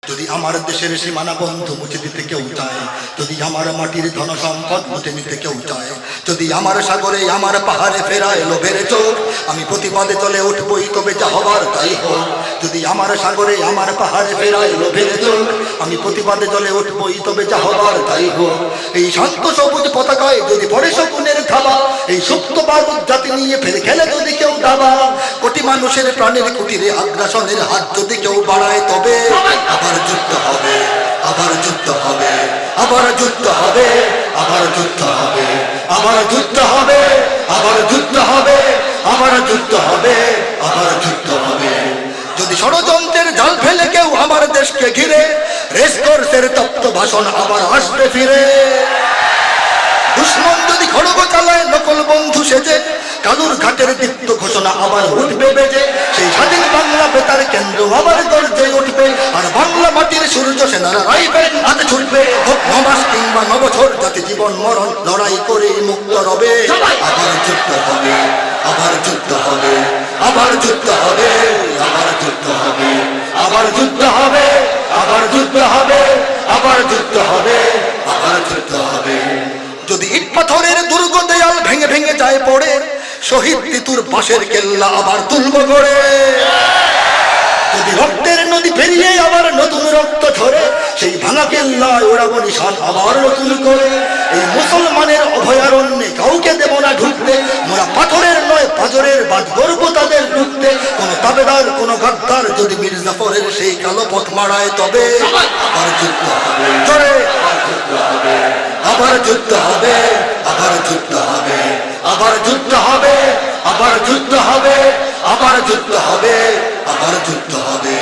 যদি আমার দেশের সীমানা বন্ধ মুছে দিতে কেউ চায়, যদি আমার মাটির ধন সম্পদ মুছে নিতে কেউ চায়, যদি আমার সাগরে আমার পাহাড়ে ফেরায় লোভের চোখ, আমি প্রতিবাদে চলে উঠবই, তবে যা হবার তাই হোক। যদি আমার সাগরে আমার পাহাড়ে ফেরায় লোভের চোখ, আমি প্রতিবাদে চলে উঠবই, তবে যা হবার তাই হোক। এই শান্ত সবুজ পতাকায় যদি পড়ে শকুনের থাবা, এই সুপ্ত বারুদ জাতি নিয়ে ফের খেলে যদি কেউ দাবা, কোটি মানুষের প্রাণের কুটিরে আগ্রাসনের হাত যদি কেউ বাড়ায়, তবে আবার যুদ্ধ হবে, আবার যুদ্ধ হবে, আবার যুদ্ধ হবে, আবার যুদ্ধ হবে, আবার যুদ্ধ হবে, আবার যুদ্ধ হবে, আবার যুদ্ধ হবে, আবার যুদ্ধ হবে। যদি ষড়যন্ত্রের জাল ফেলে কেউ আমার দেশকে ঘিরে, রেসকোর্সের তপ্ত ভাষণ আবার আসবে ফিরে। দুশ্মন যদি খড়গ চালায় নকল বন্ধু সেজে, কালুর ঘাটের দীপ্ত ঘোষণা আবার উঠবে বেজে। সেই স্বাধীন বাংলা বেতার কেন্দ্র আবার গর্জে উঠবে, আর বাংলা মাটির সূর্য সেনারা রাইফেল হাতে ছুটবে। হোক নমাস কিংবা নবছর, জাতি জীবন মরণ লড়াই করে মুক্ত রবে। আবার যুদ্ধ হবে, আবার যুদ্ধ হবে, আবার যুদ্ধ হবে, আবার যুদ্ধ হবে, আবার যুদ্ধ হবে, আবার যুদ্ধ হবে, আবার যুদ্ধ হবে, আবার যুদ্ধ হবে। যদি ইট পাথরের দুর্গ দেয়াল ভেঙে ভেঙে যায় পড়ে, শহীদ তিতুর পাশের কেল্লা আবার তুলব গড়ে। যদি রক্তের নদী পেরিয়ে আবার নতুন রক্ত ঝরে, সেই ভাঙা কেল্লায় ওড়াবো নিশান আবার নতুন করে। এই মুসলমানের অভয়ারণ্যে কাউকে দেব না ঢুকতে, মোরা পাথরের নয় পাজরের বাদ গর্ব তাদের ঢুকতে। কোন তাবেদার কোন গাদ্দার যদি মির্জাফরের সেই কালো পথ মারায়, তবে আবার যুদ্ধ হবে, জোরে আবার যুদ্ধ হবে, আবার যুদ্ধ হবে, আবার যুদ্ধ হবে, আবার যুদ্ধ হবে, আবার যুদ্ধ হবে, আবার যুদ্ধ হবে।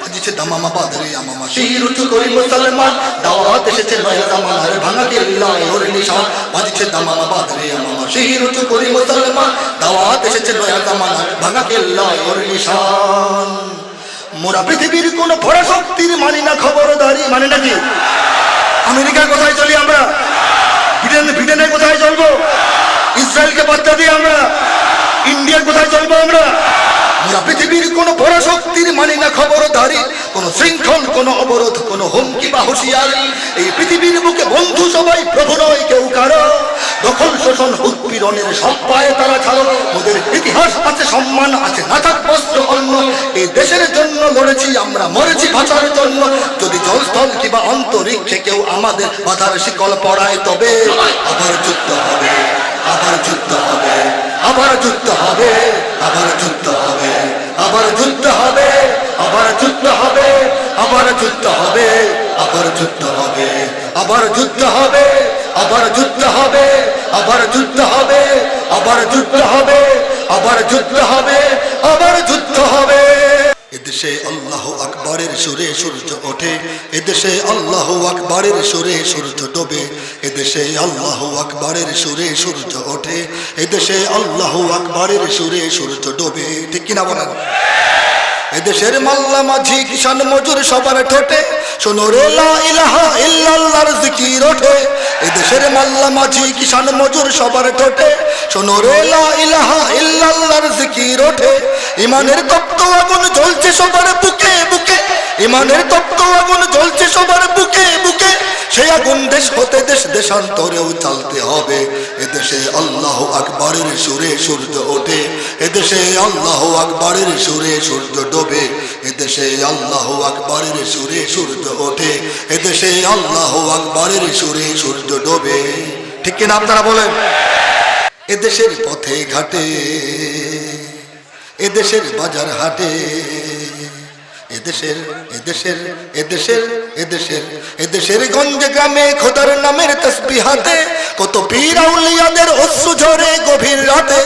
বাজিছে দামামা বাদরে আমামা শির উঁচু করি মুসলমান, দাওয়াত এসেছে নয়া জামানার ভাঙা কেল্লায় ওর নিশান। বাজিছে দামামা বাদরে আমামা শির উঁচু করি মুসলমান, দাওয়াত এসেছে নয়া জামানার ভাঙা কেল্লায় ওর নিশান। মোরা পৃথিবীর কোন পরাশক্তির মানি না খবরদারি, মানে নাকি? আমেরিকার কোথায় চলি আমরা? ব্রিটেনের কোথায় চলবো? ইসরায়েলকে বার্তা দিই আমরা? ইন্ডিয়ার কোথায় চলবো আমরা? আমরা পৃথিবীর কোন পরাশক্তির মানি না খবরদারি, কোন শৃঙ্খল, কোন অবরোধ, কোন হুমকি বা হুঁশিয়ারি। এই পৃথিবীর বুকে বন্ধু সবাই, প্রভু নয় কেউ কারো। দখল শোষণ উৎপীড়নের সব পায়ে তারা ছাড়ো। ওদের ইতিহাস আছে, সম্মান আছে, না থাক বস্ত্র অন্য। এই দেশের জন্য লড়েছি আমরা, মরেছি ভাষার জন্য। যদি জলস্থল কিংবা অন্তরিক্ষে কেউ আমাদের বাধার শিকল পড়ায়, তবে আবার যুদ্ধ হবে, আবার যুদ্ধ হবে, আবার যুদ্ধ হবে, আবার যুদ্ধ হবে, আবার যুদ্ধ হবে, আবার যুদ্ধ হবে, আবার যুদ্ধ হবে, আবার যুদ্ধ হবে, আবার যুদ্ধ হবে, আবার যুদ্ধ হবে, আবার যুদ্ধ হবে, আবার যুদ্ধ হবে, আবার যুদ্ধ হবে, আবার যুদ্ধ হবে। এদেশে আল্লাহ আকবরের সুরে সূর্য ওঠে, এদেশে আল্লাহ আকবরের সুরে সূর্য ডোবে। এদেশে আল্লাহ আকবরের সুরে সূর্য ওঠে, এদেশে আল্লাহ আকবরের সুরে সূর্য ডোবে। ঠিক কিনা বলেন? এদেশের মাল্লা মাঝি কিষান মজুর সবার ঠোঁটে শোনো রে লা ইলাহা ইল্লাল্লাহর জিকির ওঠে। এদেশের মাল্লা মাঝি কিষান মজুর সবার ঠোঁটে শোনো রে লা ইলাহা ইল্লাল্লাহর জিকির ওঠে। ইমানের তপ্ত আগুন জ্বলছে সবার বুকে বুকে, ইমানের তপ্ত আগুন জ্বলছে সবার বুকে বুকে। সেই আগুন দেশ হতে দেশ দেশান্তরেও জ্বালতে হবে। এদেশে আল্লাহ আকবরের সুরে সূর্য ওঠে, এদেশে আল্লাহ আকবরের সুরে সূর্য ডোবে। এদেশে আল্লাহ আকবরের সুরে সূর্য ওঠে, এদেশে আল্লাহ আকবরের সুরে সূর্য ডোবে। ঠিক কিনা আপনারা বলেন? এদেশের পথে ঘাটে, এদেশের বাজার হাটে, এদেশের এদেশের এদেশের এদেশের এদেশের গঞ্জে গ্রামে খোদার নামের তসবিহাতে কত পীর আউলিয়াদের অশ্রু ঝরে গভীর রাতে।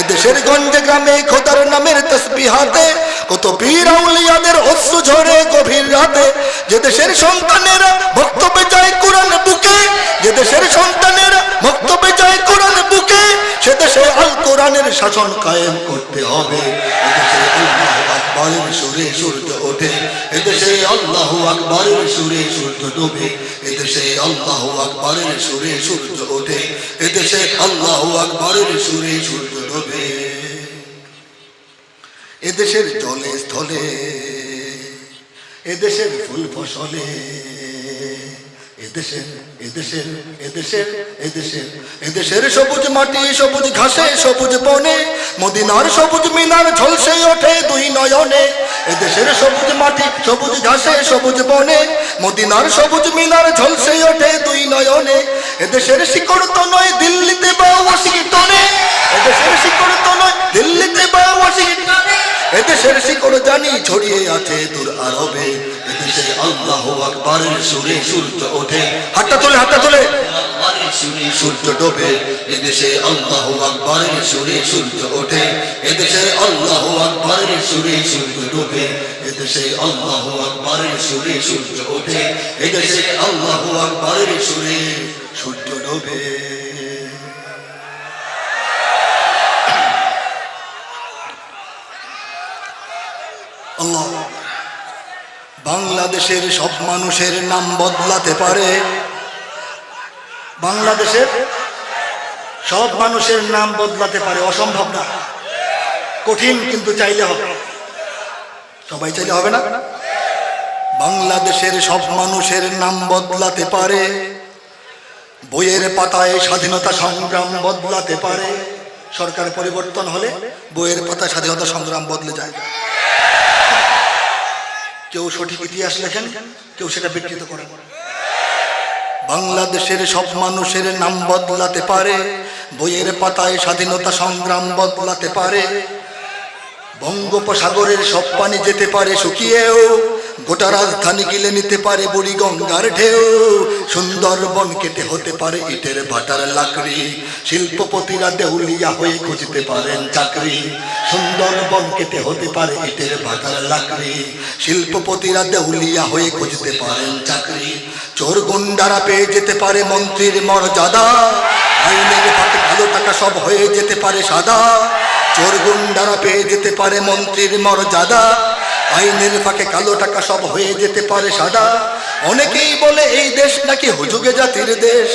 এদেশের গঞ্জে গ্রামে খোদার নামের তসবিহাতে কত পীর আউলিয়াদের অশ্রু ঝরে গভীর রাতে। যে দেশের সন্তানেরা বক্তব্যে যায় কোরআন বুকে, যে দেশের সন্তানেরা বক্তব্যে যায় কোরআন বুকে, সে দেশে আল কোরআনের শাসন কায়েম করতে হবে। এদেশে আল্লাহু আকবরের সুরে সূর্য ওঠে, এদেশে আল্লাহু আকবরের সুরে সূর্য ডোবে। এদেশে আল্লাহু আকবরের সুরে সূর্য ওঠে, এদেশে আল্লাহু আকবরের সুরে সূর্য ডোবে। এদেশের জলে স্থলে, এদেশের ফুল ফসলে, এদেশের এদেশের এদেশের এদেশের এদেশের সবুজ মাটি সবুজ ঘাসে সবুজ বনে, মদিনার সবুজ মিনার ঝলসে ওঠে দুই নয়নে। এদেশের সবুজ মাটি সবুজ ঘাসে সবুজ বনে, মদিনার সবুজ মিনার ঝলসে ওঠে দুই নয়নে। এদেশের শিকড় তো নয় দিল্লিতে বা ওয়াশিংটনে, এদেশের শিকড় তো নয় দিল্লিতে বা ওয়াশিংটনে, এদেশের শিকড় জানি ছড়িয়ে আছে দূর আরবে। এদেশে আল্লাহু আকবারের সুরে সূর্য ওঠে, হাতটা তোলে হাতটা তোলে, সুরে সূর্য ডোবে। এদেশে আল্লাহু আকবারের সুরে সূর্য ওঠে, এদেশে আল্লাহু আকবারের সুরে সূর্য ডোবে। এদেশে আল্লাহু আকবারের সুরে সূর্য ওঠে, এদেশে আল্লাহু আকবারের সুরে সূর্য ডোবে। আল্লাহ বাংলাদেশের সব মানুষের নাম বদলাতে পারে, বাংলাদেশের সব মানুষের নাম বদলাতে পারে, অসম্ভব না, কঠিন, কিন্তু চাইলে হবে। সবাই চাইলে হবে না? বাংলাদেশের সব মানুষের নাম বদলাতে পারে, বইয়ের পাতায় স্বাধীনতা সংগ্রাম বদলাতে পারে। সরকার পরিবর্তন হলে বইয়ের পাতায় স্বাধীনতা সংগ্রাম বদলে যায়। কেউ সঠিক ইতিহাস লেখেন, কেউ সেটা বিকৃত করেন। বাংলাদেশের সব মানুষের নাম বদলাতে পারে, বইয়ের পাতায় স্বাধীনতা সংগ্রাম বদলাতে পারে। বঙ্গোপসাগরের সব পানি যেতে পারে শুকিয়েও, গোটা রাজধানী গিলে নিতে পারে বুড়ি গঙ্গার ঢেউ। সুন্দরবন কেটে হতে পারে ইটের ভাটার লাকড়ি, শিল্পপতিরা দেউলিয়া হয়ে খুঁজতে পারেন চাকরি। সুন্দরবন কেটে হতে পারে ইটের ভাটার লাকড়ি, শিল্পপতিরা দেউলিয়া হয়ে খুঁজতে পারেন চাকরি। চোর গুন্ডারা পেয়ে যেতে পারে মন্ত্রীর মর্যাদা, আইনের ফাঁকে কালো টাকা সব হয়ে যেতে পারে সাদা। চোর গুন্ডারা পেয়ে যেতে পারে মন্ত্রীর মর্যাদা, আইনের ফাঁকে কালো টাকা সব হয়ে যেতে পারে সাদা। অনেকেই বলে এই দেশ নাকি হুজুগে জাতির দেশ,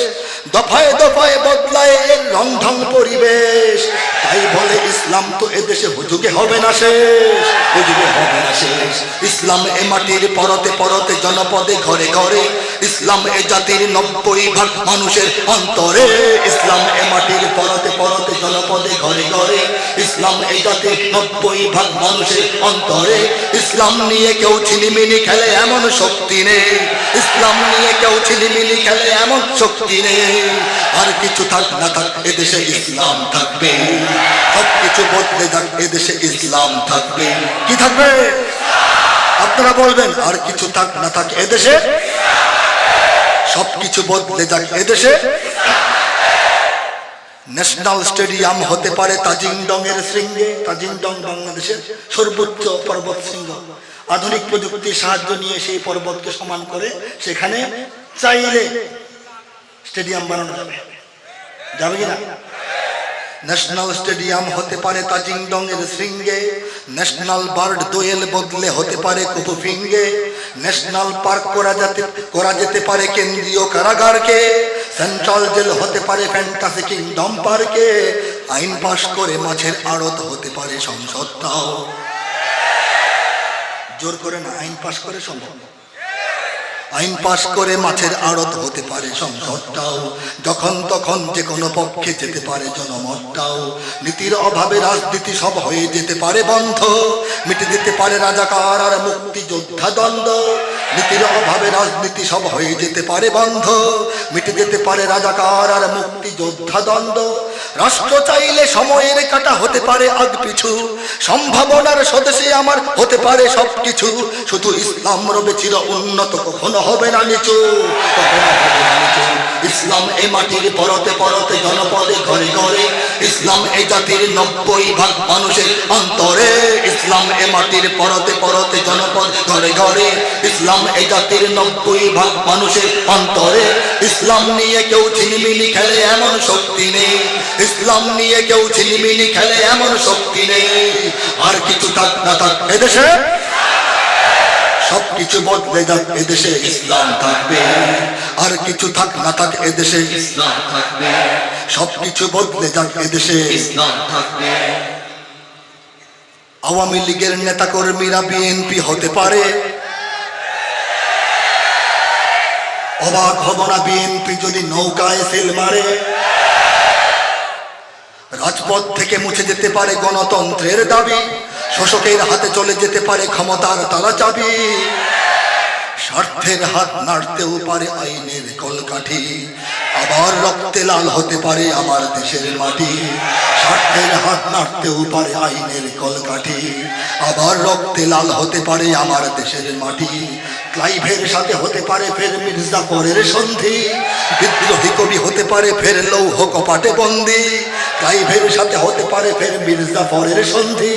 দফায় দফায় বদলায় এর রং ঢং পরিবেশ। তাই বলে ইসলাম তো এদেশে হুজুগে হবে না শেষ, হুজুগে হবে না শেষ। ইসলাম এ মাটির পরতে পরতে জনপদে ঘরে ঘরে, ইসলাম এ জাতির 90% মানুষের অন্তরে। ইসলাম এ মাটির পরতে পরতে জনপদে ঘরে ঘরে, ইসলাম এই জাতির 90% মানুষের অন্তরে। ইসলাম নিয়ে কেউ ছিনিমিনি খেলে এমন শক্তি নেই, ইসলাম নিয়ে কেউ ছিনিমিনি খেলে এমন শক্তি নেই। আর কিছু থাক না থাক এদেশে ইসলাম থাকবে, সব কিছু বদলে যাক এদেশে ইসলাম থাকবে। কি থাকবে? আপনারা বলবেন। আর কিছু থাক না থাক এদেশে, সব কিছু বদলে যাক এদেশে। ন্যাশনাল স্টেডিয়াম হতে পারে তাজিংডং এর শৃঙ্গে। তাজিংডং বাংলাদেশের সর্বোচ্চ পর্বত শৃঙ্গ। আধুনিক প্রযুক্তির সাহায্য নিয়ে সেই পর্বতকে সমান করে সেখানে চাইলে স্টেডিয়াম বানানো যাবে, যাবে কিনা? ন্যাশনাল স্টেডিয়াম হতে পারে তাজিংডং এর শৃঙ্গে, ন্যাশনাল বার্ড দোয়েল বদলে হতে পারে কুপুফিঙ্গে। ন্যাশনাল পার্ক করা যেতে পারে কেন্দ্রীয় কারাগারকে, সেন্ট্রাল জেল হতে পারে ফ্যান্টাসি কিংডম পার্কে। আইন পাশ করে মাছের আড়ত হতে পারে সংসদটাও। জোর করে না, আইন পাশ করে সম্ভব। আইন পাশ করে মাছের আড়ত হতে পারে সংসদটাও। যখন তখন যে কোনো পক্ষে যেতে পারে জনমতটাও। নীতির অভাবে রাজনীতি সব হয়ে যেতে পারে বন্ধ, মিটে যেতে পারে রাজাকার আর মুক্তিযোদ্ধা দ্বন্দ্ব। নীতির অভাবে রাজনীতি সব হয়ে যেতে পারে বন্ধ, মিটে যেতে পারে রাজাকার আর মুক্তিযোদ্ধা দ্বন্দ্ব। রাষ্ট্র চাইলে সময়ের কাটা হতে পারে আগ পিছু, সম্ভাবনার স্বদেশে আমার হতে পারে সবকিছু। শুধু ইসলাম রবে চির উন্নত, কখনো হবে না নিচু, কখনো হবে না নিচু। ইসলাম এ মাটির পরতে পরতে জনপদে ঘরে ঘরে, ইসলাম এ জাতির 90% মানুষের অন্তরে। ইসলাম এ মাটির পরতে পরতে জনপদ ঘরে ঘরে, ইসলাম এ জাতির 90% মানুষের অন্তরে। ইসলাম নিয়ে কেউ ছিনিমিনি খেলে এমন শক্তি নেই, ইসলাম নিয়ে কেউ ছিনিমিনি খেলে এমন শক্তি নেই। আর কিছু থাক না থাক এদেশে, সবকিছু বদলে যাক এদেশে ইসলাম থাকবে। আর কিছু থাক না থাক এদেশে ইসলাম থাকবে, সবকিছু বদলে যাক এদেশে ইসলাম থাকবে। আওয়ামী লীগের নেতা কর্মীরা বিএনপি হতে পারে, অবাক হব না বিএনপি যদি নৌকায় সিল মারে। রাজপথ থেকে মুছে যেতে পারে গণতন্ত্রের দাবি, শোষকের হাতে চলে যেতে পারে ক্ষমতার তালা চাবি। স্বার্থের হাত নাড়তেও পারে আইনের কলকাঠি, আবার রক্তে লাল হতে পারে আমার দেশের মাটি। স্বার্থের হাত নাড়তেও পারে আইনের কলকাঠি, আবার রক্তে লাল হতে পারে আমার দেশের মাটি। ক্লাইভের সাথে হতে পারে ফের মির্জাফরের সন্ধি, বিদ্রোহী কবি হতে পারে ফের লৌহ কপাটে বন্দি। ক্লাইভের সাথে হতে পারে ফের মির্জাফরের সন্ধি,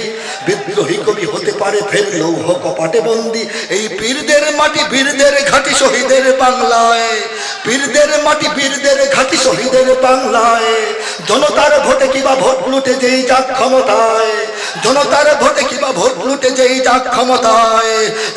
বিদ্রোহী কবি হতে পারে ফের লৌহ কপাটে বন্দি। এই পীরদের মাটি বীরদের ঘাটি শহীদের বাংলায়, পীরদের মাটি বীরদের ঘাটি শহীদের বাংলায়। জনতার ভোটে কিবা ভোট লুটে যেই যাক ক্ষমতায়, জনতার ভোটে কিবা ভোট লুটে যেই যাক ক্ষমতায়।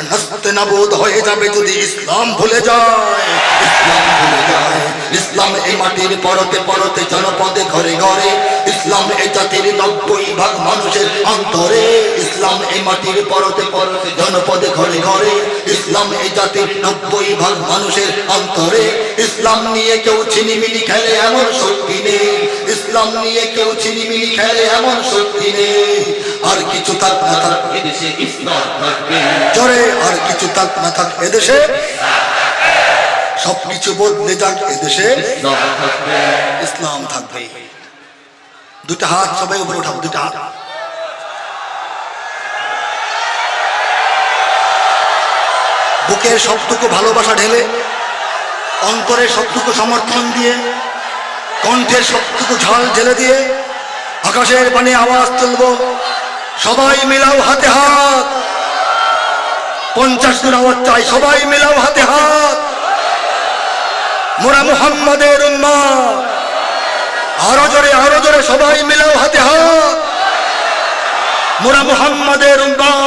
নাস্তে নাবুদ হয়ে যাবে যদি ইসলাম ভুলে যায়, ইসলাম ভুলে যায়। ইসলাম এই মাটির পরতে পরতে জনপদে ঘরে ঘরে, ইসলাম এই জাতির 90% মানুষের অন্তরে। ইসলাম এই মাটির পরতে পরতে জনপদে ঘরে ঘরে, ইসলাম এই জাতির 90% মানুষের অন্তরে। ইসলাম নিয়ে কেউ ছিনিমিনি খেলে এমন শক্তি নেই, ইসলাম নিয়ে কেউ ছিনিমিনি খেলে এমন শক্তি নেই। আর কিছু থাক না থাক এদেশে ইসলাম থাকবে, জোরে আর কিছু থাক না থাক এদেশে সবকিছু বদলে যাক, এদেশে ইসলাম থাকবে। দুটা হাত সবাই উপরে উঠাবো, দুটা হাত। বুকের সবটুকু ভালোবাসা ঢেলে, অন্তরের সবটুকু সমর্থন দিয়ে, কণ্ঠের সবটুকু ঝাল ঢেলে দিয়ে আকাশের পানে আওয়াজ তুলব, সবাই মিলাও হাতে হাত। 50 জন আওয়াজ চাই, সবাই মিলাও হাতে হাত। মোরা মুহাম্মাদের উম্মাহ, আরো জোরে সবাই মিলাও হাতে হাত। মোরা মুহাম্মাদের উম্মাহ।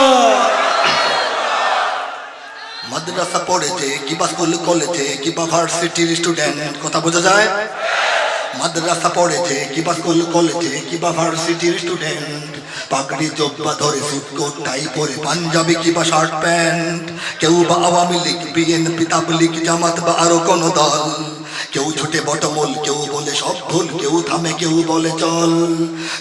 মাদ্রাসা পড়েছে কিবা স্কুল কলেজে কিবা ভার্সিটির স্টুডেন্ট, কথা বোঝা যায়? মাদ্রাসা পড়েছে কিবা স্কুল কলেজে কিবা ভার্সিটির স্টুডেন্ট, পাগড়ি জব্বা ধরে সুটকোট টাই পরে পাঞ্জাবি কিবা শার্ট প্যান্ট। কেউ বা আওয়ামী লীগ, বিএনপি, তাবলীগ, জামাত বা আরো কোন দল। কেউ ছুটে বটমূল, কেউ বলে সব ভুল, কেউ থামে কেউ বলে চল।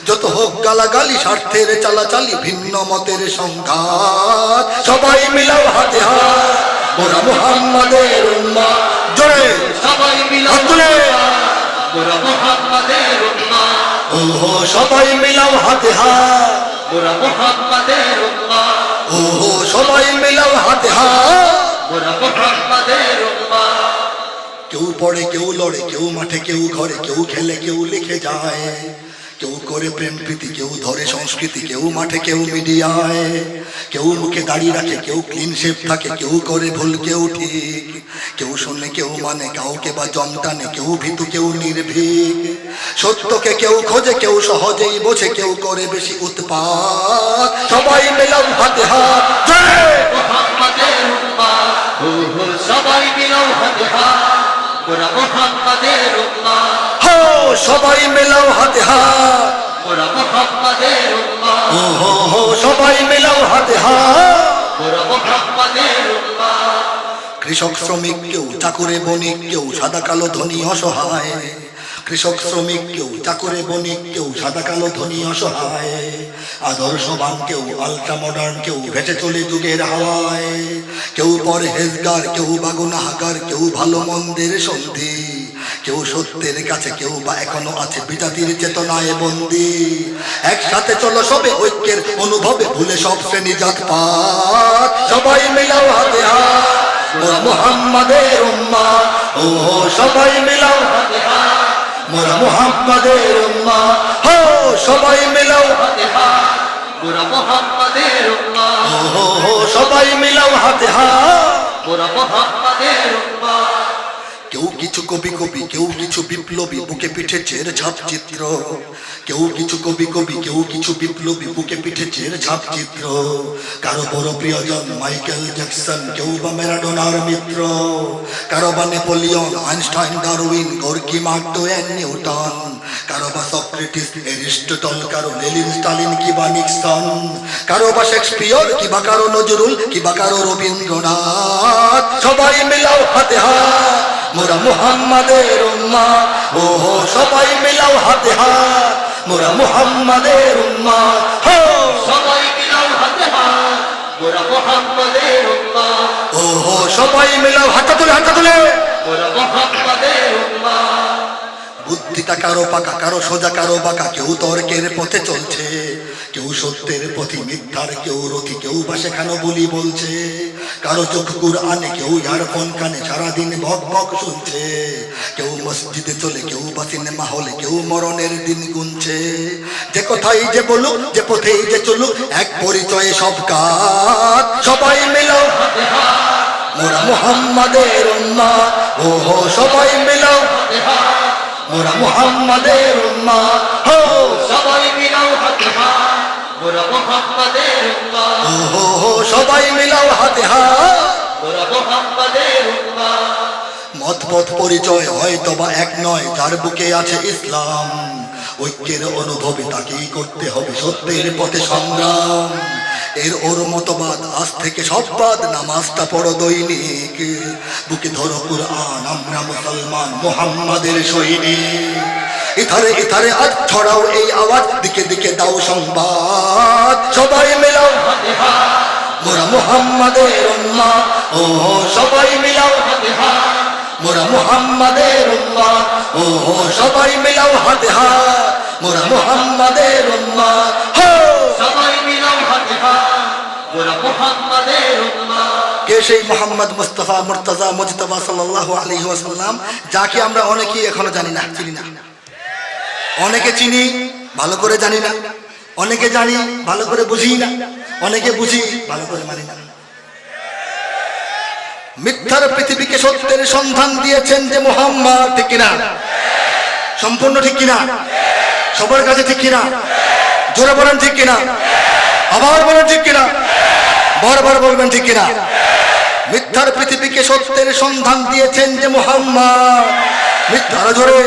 যত হোক গালাগালি, স্বার্থের চালাচালি, ভিন্ন মতের সংঘাত, সবাই মিলাও হাতে হাত। মোরা মুহাম্মাদের উম্মাহ, জোরে সবাই মিলাও হাতে হাত। মোরা মুহাম্মাদের উম্মাহ, ওহো সবাই মিলাও হাতে হাত। মোরা মুহাম্মাদের উম্মাহ, ওহো সবাই মিলাও হাতে হাত। মোরা মুহাম্মাদের উম্মাহ। কেউ পড়ে কেউ লড়ে, কেউ মাঠে কেউ ঘরে, কেউ খেলে কেউ লিখে যায়। কেউ করে প্রেম প্রীতি, কেউ ধরে সংস্কৃতি, কেউ মাঠে কেউ মিডিয়ায়। কেউ মুখে দাঁড়িয়ে রাখে, কেউ ক্লিন শেপ থাকে, কেউ করে ভুল কেউ ঠিক। কেউ শুনে কেউ মানে, কাউকে বা জমটানে, কেউ ভীতু কেউ নির্ভীক। সত্যকে কেউ খোঁজে, কেউ সহজেই বোঝে, কেউ করে বেশি উৎপাত। সবাই মিলাও হাতে হাত, জয় মুহাম্মাদের উম্মাহ, ওহো সবাই মিলাও হাতে হাত। মোরা মুহাম্মাদের উম্মাহ, হো সবাই মিলাও হাতে হাত। মোরা মুহাম্মাদের উম্মাহ, ওহো হো সবাই মিলাও হাতে হাত। মোরা মুহাম্মাদের উম্মাহ। কৃষক শ্রমিক কেউ, চাকুরে বণিক কেউ, সাদা কালো ধনী অসহায়। কৃষক শ্রমিক কেউ, চাকুরে বণিক কেউ, সাদা কালো ধনী অসহায়। আদর্শবান কেউ, আলট্রা মডার্ন কেউ, ভেসে চলে যুগের হাওয়ায়। কেউ পরহেজগার, কেউ বা গুনাহগার, কেউ ভালো মন্দের সন্ধি। কেউ সত্যের কাছে, কেউ বা এখনো আছে বিজাতির চেতনায় বন্দী। একসাথে চলো সবে ঐক্যের অনুভবে, ভুলে সব শ্রেণী জাত পাত। সবাই মিলাও হাতে হাত। মোরা মুহাম্মাদের উম্মাহ, ওহো সবাই মিলাও হাতে হাত। মোরা মুহাম্মাদের উম্মাহ, হো সবাই মিলাও হাতে হাত। মোরা মুহাম্মাদের উম্মাহ, ওহো হো সবাই মিলাও হাতে হাত। মোরা মুহাম্মাদের উম্মাহ। কেউ কিছু কবি কবি, কেউ কিছু বিপ্লবী, বুকে পিঠে চের ছাপ চিত্র। কেউ কিছু কবি কবি, কেউ কিছু বিপ্লবী, বুকে পিঠে চের ছাপ চিত্র। কারো বড় প্রিয়জন মাইকেল জ্যাকসন, কেউ বা ম্যারাডোনার মিত্র। কারো বা Napoleon, Einstein, Darwin, Gorky, mark two one, Newton. কারো বা সক্রেটিস, এরিস্টটল, কারো লেনিন, স্টালিন কিবা নিক্সন। কারো বা শেক্সপিয়র, কিবা কারো নজরুল, কিবা কারো রবীন্দ্রনাথ। সবাই মিলাও হাতে হাত। মোরা মুহাম্মাদের উম্মত ওহো সবাই মিলাও হাতে হাত মোরা মুহাম্মাদের উম্মত হো সবাই মিলাও হাতে হাত মোরা মুহাম্মাদের উম্মত ওহো সবাই মিলাও হাতে তুলে মোরা মুহাম্মাদের উম্মত বুদ্ধিটা কারো পাকা কারো সোজা কারো বাঁকা কেউ তর্কের পথে চলছে কেউ সত্যের পথে মিথ্যার কেউ রথি কেউ বা শেখানো বলি বলছে কারো চোখ কুরআনে কেউ ইয়ারফোন কানে সারাদিন ভক ভক শুনছে কেউ মসজিদে চলে কেউ বা সিনেমা হলে কেউ মরণের দিন গুনছে যে কথাই যে বলুক যে পথেই যে চলুক এক পরিচয়ে সব কাজ সবাই মিলাও হাতে হাত মোরা মুহাম্মাদের উম্মত ওহো সবাই মিলাও হাতে হাত মোরা মুহাম্মাদের উম্মত হো সবাই মিলাও হাতে হাত মোরা মুহাম্মাদের উম্মত ওহো সবাই মিলাও হাতে হাত মোরা মুহাম্মাদের উম্মত মত পথ পরিচয় হয়তো বা এক নয় যার বুকে আছে ইসলাম ঐক্যের অনুভবে তাকেই করতে হবে সত্যের পথে সংগ্রাম এর ওর মতবাদ আজ থেকে সব বাদ নামাজটা পড়ো দৈনিক বুকে ধরো কুরআন আমরা মুসলমান মুহাম্মাদের সৈনিক ইথারে ইথারে আজ ছড়াও এই আওয়াজ দিকে দিকে দাও সংবাদ সবাই মিলাও হাতে হাত মোরা মুহাম্মাদের উম্মত ওহো সবাই মিলাও হাতে হাত মোরা মুহাম্মাদের উম্মত ওহো সবাই মিলাও হাতে হাত মোরা মুহাম্মাদের উম্মত হো সবাই মিলাও হাতে হাত মোরা মুহাম্মাদের উম্মত কে সেই মুহাম্মদ মুস্তাফা মুর্তজা মুজতবা সাল্লাল্লাহু আলাইহি ওয়াসাল্লাম যাকে আমরা অনেকেই এখনো জানি না চিনি না অনেকে চিনি ভালো করে জানি না অনেকে জানি ভালো করে বুঝি না অনেকে বুঝি ভালো করে মানি না মিথ্যার পৃথিবীকে সত্যের সন্ধান দিয়েছেন যে মুহাম্মদ ঠিক কিনা সম্পূর্ণ ঠিক কিনা সবার কাছে ঠিক কিনা জোরে বলেন ঠিক কিনা আবার বলেন ঠিক কিনা বারবার বলবেন ঠিক কিনা মিথ্যার পৃথিবীকে সত্যের সন্ধান দিয়েছেন যে মুহাম্মদ মিথ্যার জোরে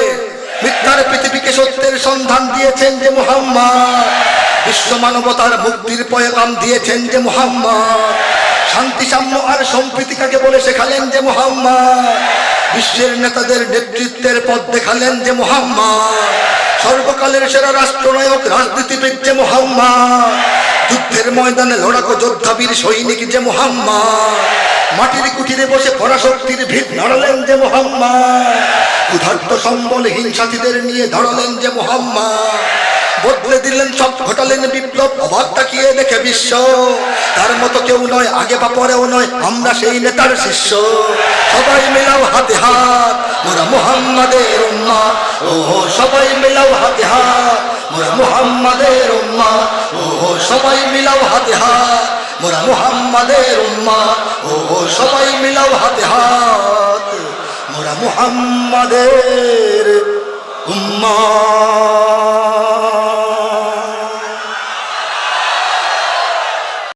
মিথ্যার পৃথিবীকে সত্যের সন্ধান দিয়েছেন যে মুহাম্মদ বিশ্ব মানবতার মুক্তির পয়গাম দিয়েছেন যে মুহাম্মদ শান্তি সাম্য আর সম্প্রীতি কাকে বলে শেখালেন যে মুহাম্মদ বিশ্বের নেতাদের নেতৃত্বের পথ দেখালেন যে মুহাম্মদ সর্বকালের সেরা রাষ্ট্রনায়ক রাজনীতিবিদ যে মুহাম্মদ যুদ্ধের ময়দানে লড়াকু যোদ্ধা বীর সৈনিক যে মুহাম্মদ মাটির কুটিরে বসে পরাশক্তির ভিত নাড়ালেন যে মুহাম্মদ ক্ষুধার্ত সম্বলহীন সাথীদের নিয়ে দাঁড়ালেন যে মুহাম্মদ বদলে দিলেন সব ঘটালেন বিপ্লব অবাক তাকিয়ে দেখে বিশ্ব তার মতো কেউ নয় আগে বা পরেও নয় আমরা সেই নেতার শিষ্য সবাই মিলাও হাতে হাত মোরা মুহাম্মাদের উম্মত ওহো সবাই মিলাও হাতে হাত মোরা মুহাম্মাদের উম্মত ওহো সবাই মিলাও হাতে হাত মোরা মুহাম্মাদের উম্মত ওহো সবাই মিলাও হাতে হাত মোরা মুহাম্মাদের উম্মত